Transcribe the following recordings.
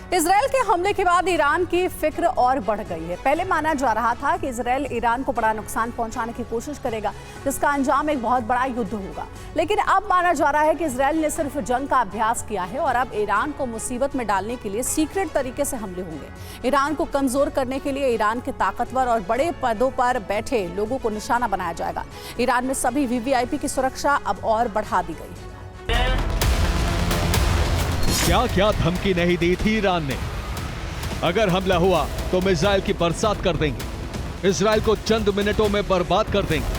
Israel के हमले के बाद ईरान की फिक्र और बढ़ गई है। पहले माना जा रहा था कि इजरायल ईरान को बड़ा नुकसान पहुंचाने की कोशिश करेगा, जिसका अंजाम एक बहुत बड़ा युद्ध होगा। लेकिन अब माना जा रहा है कि इजरायल ने सिर्फ जंग का अभ्यास किया है और अब ईरान को मुसीबत में डालने के लिए सीक्रेट तरीके से हमले होंगे। ईरान को कमजोर करने के लिए ईरान के ताकतवर और बड़े पदों पर बैठे लोगों को निशाना बनाया जाएगा। ईरान में सभी वीवीआईपी की सुरक्षा अब और बढ़ा दी गई है। क्या क्या धमकी नहीं दी थी ईरान ने। अगर हमला हुआ तो मिसाइल की बरसात कर देंगे, इजराइल को चंद मिनटों में बर्बाद कर देंगे।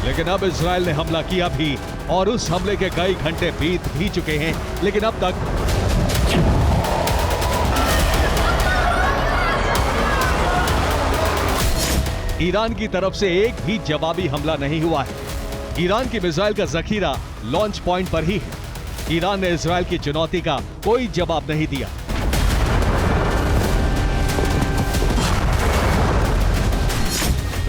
लेकिन अब इजराइल ने हमला किया भी और उस हमले के कई घंटे बीत भी चुके हैं, लेकिन अब तक ईरान की तरफ से एक भी जवाबी हमला नहीं हुआ है। ईरान की मिसाइल का जखीरा लॉन्च पॉइंट पर ही है। ईरान ने इजराइल की चुनौती का कोई जवाब नहीं दिया।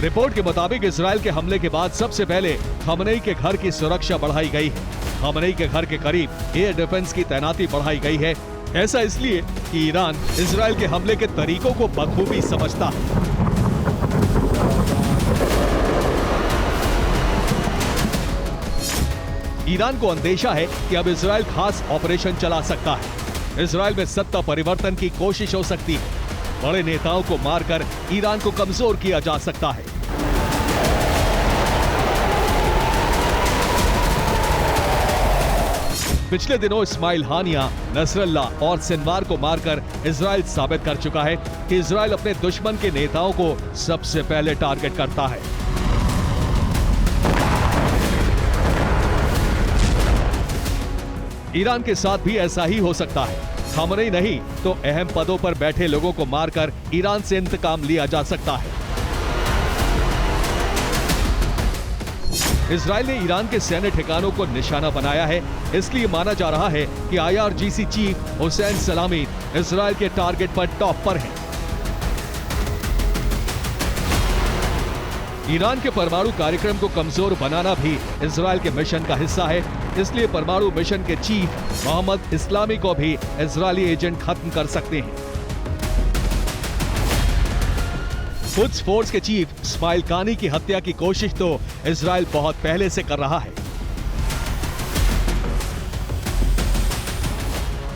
रिपोर्ट के मुताबिक इजराइल के हमले के बाद सबसे पहले खमनेई के घर की सुरक्षा बढ़ाई गई है। खमनेई के घर के करीब एयर डिफेंस की तैनाती बढ़ाई गई है। ऐसा इसलिए कि ईरान इजराइल के हमले के तरीकों को बखूबी समझता है। ईरान को अंदेशा है कि अब इजराइल खास ऑपरेशन चला सकता है। इजराइल में सत्ता परिवर्तन की कोशिश हो सकती है। बड़े नेताओं को मारकर ईरान को कमजोर किया जा सकता है। पिछले दिनों इस्माइल हानिया, नसरल्लाह और सिनवार को मारकर इजराइल साबित कर चुका है कि इजराइल अपने दुश्मन के नेताओं को सबसे पहले टारगेट करता है। ईरान के साथ भी ऐसा ही हो सकता है। खमनेई नहीं तो अहम पदों पर बैठे लोगों को मारकर ईरान से इंतकाम लिया जा सकता है। इजराइल ने ईरान के सैन्य ठिकानों को निशाना बनाया है, इसलिए माना जा रहा है कि IRGC चीफ हुसैन सलामी इजराइल के टारगेट पर टॉप पर हैं। ईरान के परमाणु कार्यक्रम को कमजोर बनाना भी इजराइल के मिशन का हिस्सा है, इसलिए परमाणु मिशन के चीफ मोहम्मद इस्लामी को भी इजरायली एजेंट खत्म कर सकते हैं। कुद्स फोर्स के चीफ इस्माइल कानी की हत्या की कोशिश तो इजराइल बहुत पहले से कर रहा है।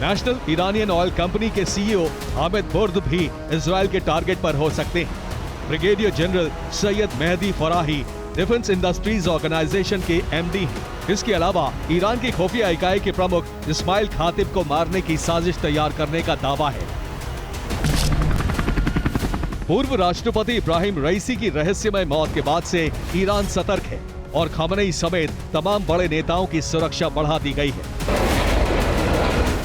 नेशनल इरानियन ऑयल कंपनी के CEO हामिद बुर्द भी इजराइल के टारगेट पर हो सकते हैं। Brigadier general Sayyed Mehdi Farahi defence industries organisation के MD हैं। इसके अलावा ईरान की खुफिया इकाई के प्रमुख इस्माइल खातिब को मारने की साजिश तैयार करने का दावा है। पूर्व राष्ट्रपति इब्राहिम रईसी की रहस्यमय मौत के बाद से ईरान सतर्क है और खमनेई समेत तमाम बड़े नेताओं की सुरक्षा बढ़ा दी गई है।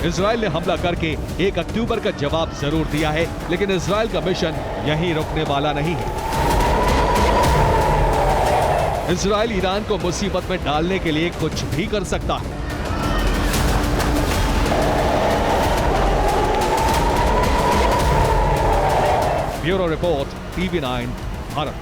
इजराइल ने हमला करके 1 अक्टूबर का जवाब जरूर दिया है, लेकिन इजराइल का मिशन यहीं रुकने वाला नहीं है। इजराइल ईरान को मुसीबत में डालने के लिए कुछ भी कर सकता है। Bureau report, TV9 Bharat.